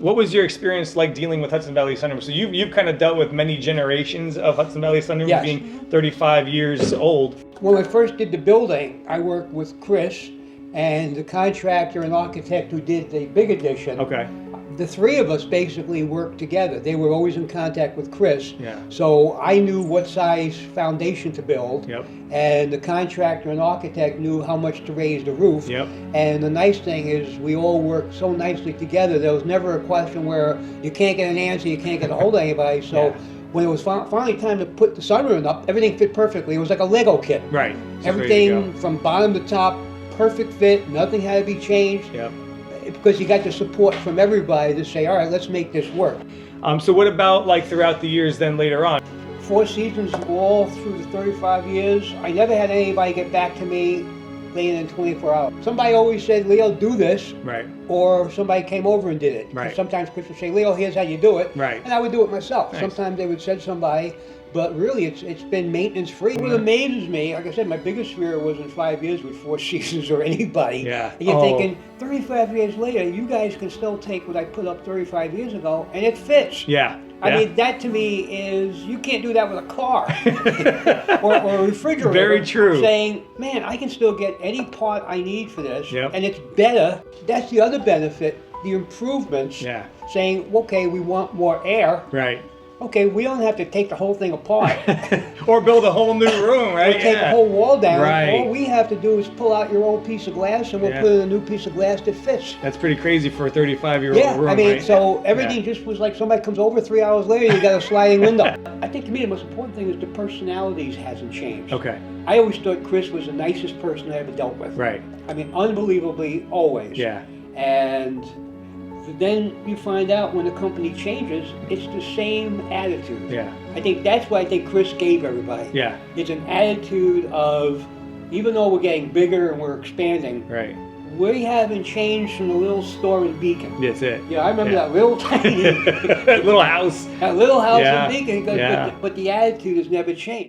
What was your experience like dealing with Hudson Valley Sunrooms? So you've kind of dealt with many generations of Hudson Valley Sunrooms, Yes. being 35 years old. When I first did the building, I worked with Chris and the contractor and architect who did the big addition. Okay. The three of us basically worked together. They were always in contact with Chris. Yeah. So I knew what size foundation to build. Yep. And the contractor and architect knew how much to raise the roof. Yep. And the nice thing is we all worked so nicely together. There was never a question where you can't get an answer, you can't get a hold of anybody. So Yeah. when it was finally time to put the sunroom up, everything fit perfectly. It was like a Lego kit. Right. Just ready to Everything go. from bottom to top, perfect fit, nothing had to be changed. Yep. Because you got the support from everybody to say, all right, let's make this work. So what about like throughout the years then later on? 4 seasons all through the 35 years. I never had anybody get back to me later than 24 hours. Somebody always said, Leo, do this. Right. Or somebody came over and did it. Right. Sometimes Chris would say, Leo, here's how you do it. Right. And I would do it myself. Nice. Sometimes they would send somebody, but really it's been maintenance free. What amazes me, like I said, my biggest fear was in 5 years with 4 seasons or anybody. Yeah. And you're thinking, 35 years later, you guys can still take what I put up 35 years ago and it fits. Yeah. I mean, that to me is, you can't do that with a car or a refrigerator. Very true. Saying, man, I can still get any part I need for this, Yep. and it's better. That's the other benefit, the improvements. Yeah. Saying, okay, we want more air. Right. Okay, we don't have to take the whole thing apart. Or build a whole new room, right? Or take the whole wall down. Right. All we have to do is pull out your old piece of glass and we'll Yeah. put in a new piece of glass that fits. That's pretty crazy for a 35-year-old Yeah, room, I mean, right? so everything Yeah. just was like somebody comes over 3 hours later, you got a sliding window. I think to me the most important thing is the personalities hasn't changed. Okay. I always thought Chris was the nicest person I ever dealt with. Right. I mean, unbelievably, always. Yeah. And then you find out when the company changes, it's the same attitude. Yeah. I think that's what I think Chris gave everybody. Yeah. It's an attitude of, even though we're getting bigger and we're expanding, Right. we haven't changed from the little store in Beacon. That's it. Yeah, I remember Yeah. that little tiny, Little house. that little house Yeah. in Beacon, Yeah. but the attitude has never changed.